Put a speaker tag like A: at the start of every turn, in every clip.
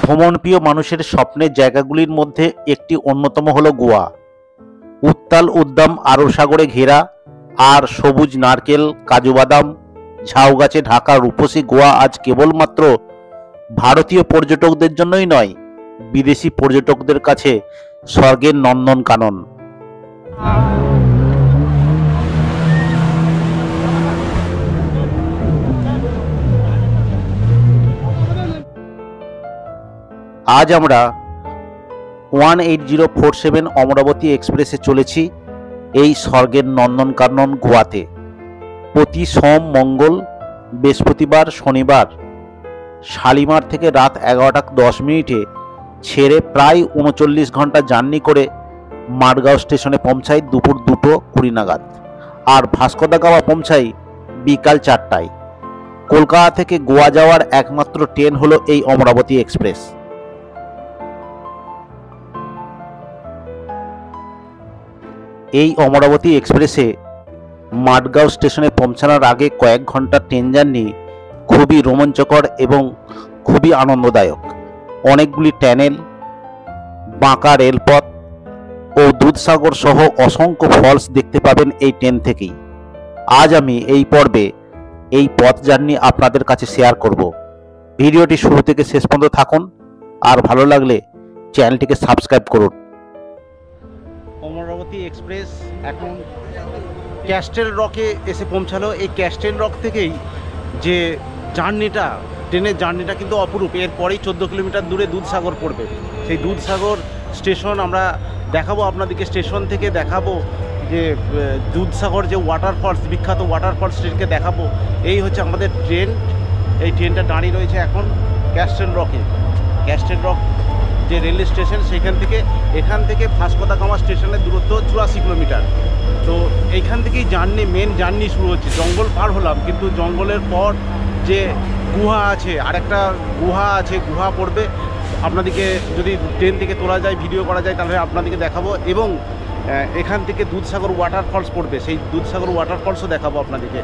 A: ভ্রমণপ্রিয় মানুষের স্বপ্নের জায়গাগুলির মধ্যে একটি অন্যতম হলো গোয়া। উত্তাল উদ্দাম আরব সাগরে ঘেরা আর সবুজ নারকেল, কাজু বাদাম, ঝাউ গাছে ঢাকা রূপসী গোয়া আজ কেবলমাত্র ভারতীয় পর্যটকদের জন্যই নয়, বিদেশি পর্যটকদের কাছে স্বর্গের নন্দনকানন। আজ আমরা 18047 অমরাবতী এক্সপ্রেসে চলেছি এই স্বর্গের নন্দনকানন গোয়াতে। প্রতি সোম, মঙ্গল, বৃহস্পতিবার, শনিবার শালিমার থেকে রাত 11:10 ছেড়ে প্রায় 39 ঘন্টা জার্নি করে মাডগাঁও স্টেশনে পৌঁছাই দুপুর 2:20 নাগাদ, আর ভাস্কো দা গামা পৌঁছাই বিকাল 4টায়। কলকাতা থেকে গোয়া যাওয়ার একমাত্র ট্রেন হলো এই অমরাবতী এক্সপ্রেস। এই অমরাবতী এক্সপ্রেসে মাডগাঁও স্টেশনে পৌঁছানোর আগে কয়েক ঘন্টা ট্রেন জার্নি খুবই রোমাঞ্চকর এবং খুবই আনন্দদায়ক। অনেকগুলি টানেল, বাঁকা রেলপথ ও দুধসাগর সহ অসংখ্য ফলস দেখতে পাবেন এই ট্রেন থেকেই। আজ আমি এই পর্বে এই পথ জার্নি আপনাদের কাছে শেয়ার করব। ভিডিওটি শুরু থেকে শেষ পর্যন্ত থাকুন, আর ভালো লাগলে চ্যানেলটিকে সাবস্ক্রাইব করুন। অমরাবতী এক্সপ্রেস এখন ক্যাস্টেল রকে এসে পৌঁছালো। এই ক্যাস্টেল রক থেকেই যে জার্নিটা, ট্রেনের জার্নিটা কিন্তু অপরূপ। এরপরেই 14 কিলোমিটার দূরে দুধসাগর পড়বে। সেই দুধসাগর স্টেশন আমরা দেখাবো আপনাদেরকে। স্টেশন থেকে দেখাবো যে দুধসাগর যে ওয়াটারফলস, বিখ্যাত ওয়াটারফলস ট্রেনকে দেখাবো। এই হচ্ছে আমাদের ট্রেন। এই ট্রেনটা দাঁড়িয়ে রয়েছে এখন ক্যাস্টেল রকে। ক্যাস্টেল রক যে রেল স্টেশন, এখান থেকে ভাস্কো দা গামা স্টেশনের দূরত্ব 84 কিলোমিটার। তো এইখান থেকেই মেন জার্নি শুরু হচ্ছে। জঙ্গল পার হলাম, কিন্তু জঙ্গলের পর যে গুহা আছে, আরেকটা গুহা আছে, গুহা পড়বে। আপনাদেরকে যদি ট্রেন থেকে তোলা যায়, ভিডিও করা যায়, তাহলে আপনাদেরকে দেখাবো। এবং এখান থেকে দুধসাগর ওয়াটারফলস পড়বে, সেই দুধসাগর ওয়াটারফলসও দেখাবো আপনাদেরকে।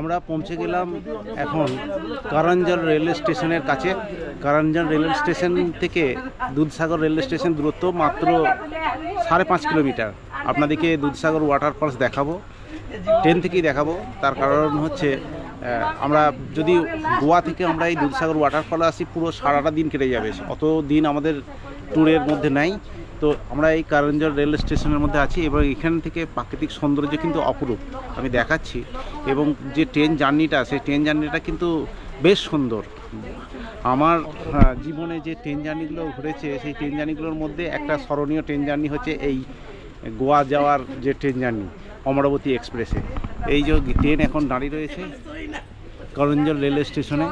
A: আমরা পৌঁছে গেলাম এখন কারঞ্জন রেলওয়ে স্টেশনের কাছে। কারঞ্জন রেলওয়ে স্টেশন থেকে দুধসাগর রেলওয়ে স্টেশন দূরত্ব মাত্র 5.5 কিলোমিটার। আপনাদেরকে দুধসাগর ওয়াটারফলস দেখাবো, ট্রেন থেকেই দেখাবো। তার কারণ হচ্ছে আমরা যদি গোয়া থেকে আমরা এই দুধসাগর ওয়াটারফল আসি, পুরো সারাটা দিন কেটে যাবে। অত দিন আমাদের ট্যুরের মধ্যে নাই। তো আমরা এই কারঞ্জন রেল স্টেশনের মধ্যে আছি এবং এখান থেকে প্রাকৃতিক সৌন্দর্য কিন্তু অপরূপ, আমি দেখাচ্ছি। এবং যে ট্রেন জার্নিটা, সেই ট্রেন জার্নিটা কিন্তু বেশ সুন্দর। আমার জীবনে যে ট্রেন জার্নিগুলো ঘুরেছে, সেই ট্রেন জার্নিগুলোর মধ্যে একটা স্মরণীয় ট্রেন জার্নি হচ্ছে এই গোয়া যাওয়ার যে ট্রেন জার্নি অমরাবতী এক্সপ্রেসে। এই যে ট্রেন এখন দাঁড়িয়ে রয়েছে কারঞ্জন রেলওয়ে স্টেশনে।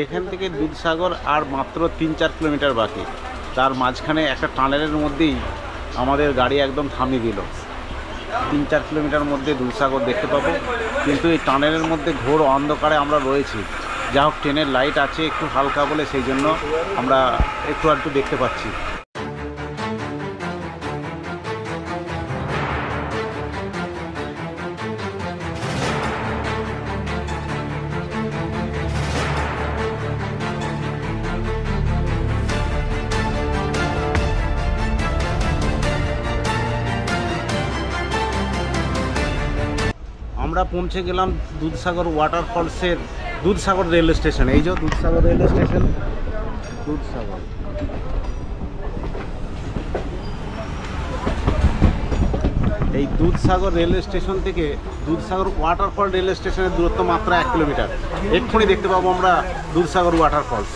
A: এখান থেকে দুধসাগর আর মাত্র 3-4 কিলোমিটার বাকি। তার মাঝখানে একটা টানেলের মধ্যেই আমাদের গাড়ি একদম থামিয়ে দিল। 3-4 কিলোমিটার মধ্যে দুধসাগর দেখতে পাবো, কিন্তু এই টানেলের মধ্যে ঘোর অন্ধকারে আমরা রয়েছি। যা হোক, ট্রেনের লাইট আছে একটু হালকা বলে, সেই জন্য আমরা একটু দেখতে পাচ্ছি। আমরা পৌঁছে গেলাম দুধসাগর ওয়াটারফলসের দুধসাগর রেলওয়ে স্টেশন। এই যে দুধসাগর রেলওয়ে স্টেশন, দুধসাগর। এই দুধসাগর রেলওয়ে স্টেশন থেকে দুধসাগর ওয়াটারফল রেলওয়ে স্টেশনের দূরত্ব মাত্র 1 কিলোমিটার। এক্ষুনি দেখতে পাবো আমরা দুধসাগর ওয়াটারফলস।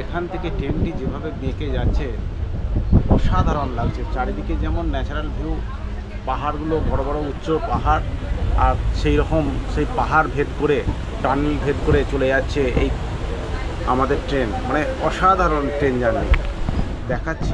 A: এখান থেকে ট্রেনটি যেভাবে বেঁকে যাচ্ছে অসাধারণ লাগছে। চারিদিকে যেমন ন্যাচারাল ভিউ, পাহাড়গুলো বড় বড় উচ্চ পাহাড়, আর সেই রকম সেই পাহাড় ভেদ করে টানেল ভেদ করে চলে যাচ্ছে এই আমাদের ট্রেন। মানে অসাধারণ ট্রেন জার্নি দেখাচ্ছি।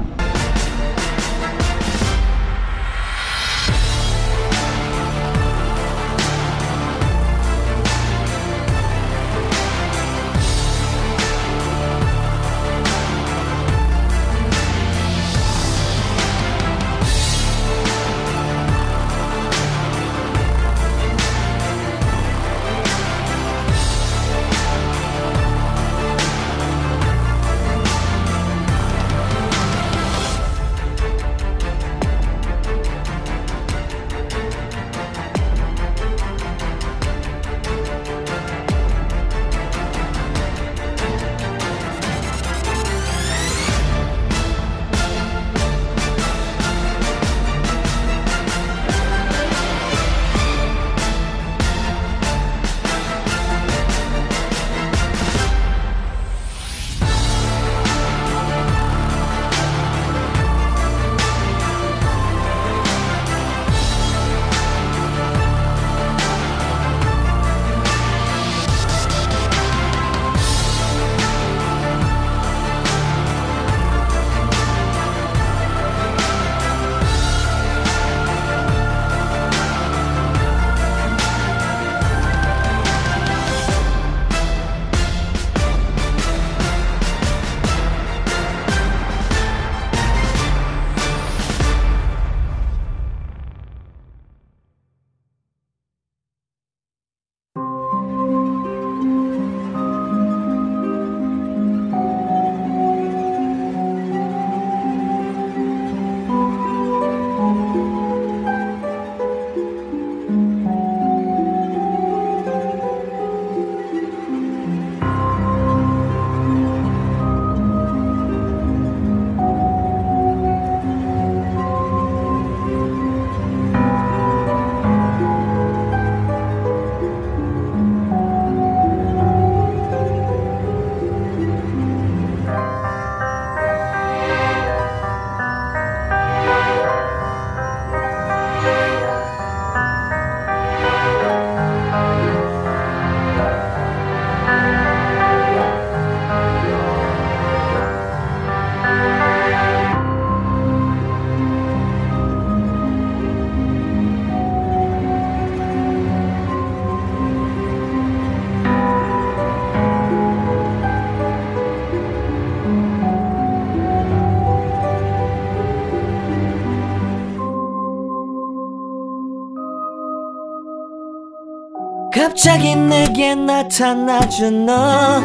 B: 갑자기 내게 나타나준 너,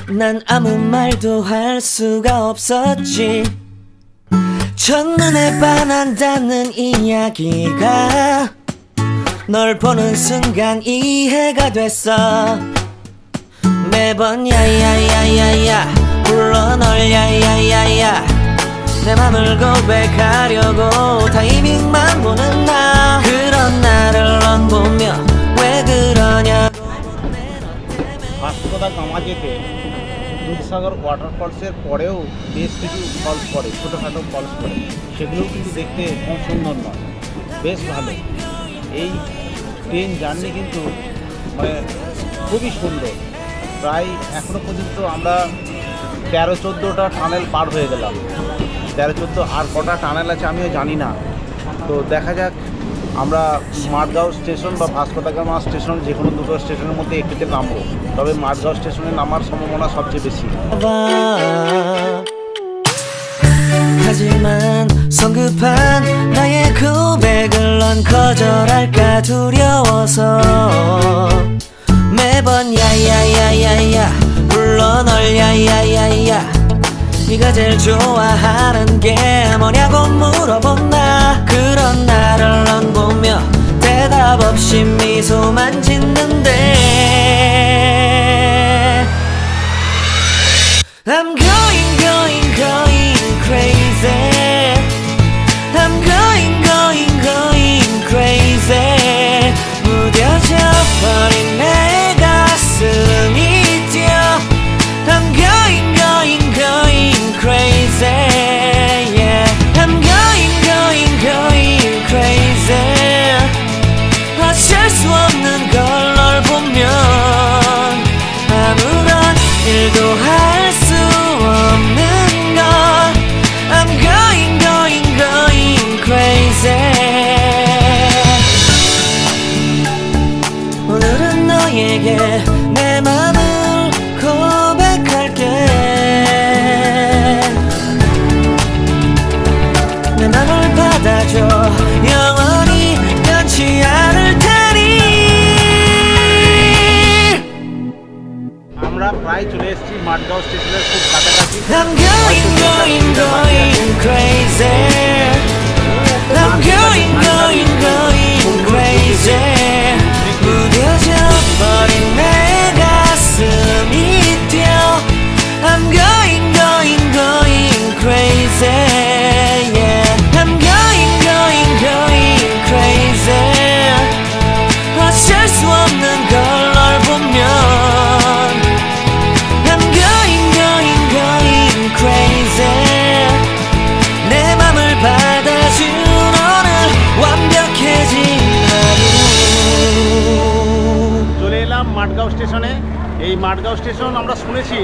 B: 난 아무 말도 할 수가 없었지. 첫눈에 반한다는 이야기가 널 보는 순간 이해가 됐어. 매번 야야야야야 불러 널 야야야야, 내 맘을 고백하려고 타이밍만 보는 나. 그런 나를 넌 보며 왜 그러냐.
A: ভাস্কো দা গামা যেতে দুধসাগর ওয়াটারফলসের পরেও বেশ কিছু ফলস পড়ে, ছোটোখাটো ফলস পড়ে, সেগুলোও কিন্তু দেখতে কম সুন্দর নয়, বেশ ভালো। এই ট্রেন জার্নি কিন্তু মানে খুবই সুন্দর। প্রায় এখনও পর্যন্ত আমরা 13-14টা টানেল পার হয়ে গেলাম। 13-14 আর কটা টানেল আছে আমিও জানি না। তো দেখা যাক, আমরা মাঠগাঁও স্টেশন বা ভাস্কো দা গামা স্টেশন যে কোনো দুটো স্টেশনের মধ্যে একটিতে নামবো, তবে মাঠগাঁও স্টেশনে নামার সম্ভাবনা সবচেয়ে বেশি।
B: 하지만 성급한 나의 고백을 넌 거절할까 두려워서 매번 야야야야야 불러 널 야야야야, 네가 제일 좋아하는 게 뭐냐고 물어본 나. 그런 나를 넌 보며 대답 없이 미소만 짓는데 I'm going going going crazy. I'm going going going crazy. 무뎌져 버린 내 가슴이 뛰어. I'm going going going crazy. Yeah, I'm going going going crazy. 어쩔 수 없는 걸 널 보면 아무런 일도 할 수 없는 걸. I'm going going going crazy. 오늘은 너에게 내 맘을 고백할게. 내 맘을 받아줘, 영원히 변치 않을 테니.
A: আমরা প্রায় চলে এসেছি মাঠগাঁও স্টেশনের খুব কাছাকাছি।
B: I'm going going going crazy. I'm going going going crazy. 무뎌져 버린 내 가슴이 뛰어. I'm going going going crazy. Yeah, I'm going going going crazy. 어쩔 수 없는 걸 널 보면 I'm going going going crazy. 내 맘을 받아준 오늘 완벽해진 하루.
A: চলে এলাম মাঠগাঁও স্টেশনে। এই মাঠগাঁও স্টেশন আমরা শুনেছি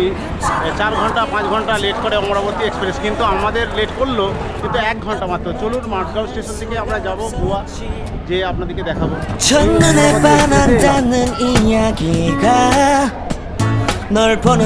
A: 4 ঘন্টা 5 ঘন্টা লেট করে অমরাবতী এক্সপ্রেস, কিন্তু আমাদের লেট করলো কিন্তু 1 ঘন্টা মাত্র। চলুন মাঠগাঁও স্টেশন থেকে আমরা যাব গোয়া, যে আপনাদেরকে দেখাবো।
B: 첫눈에 반한다는 이야기가 널 보는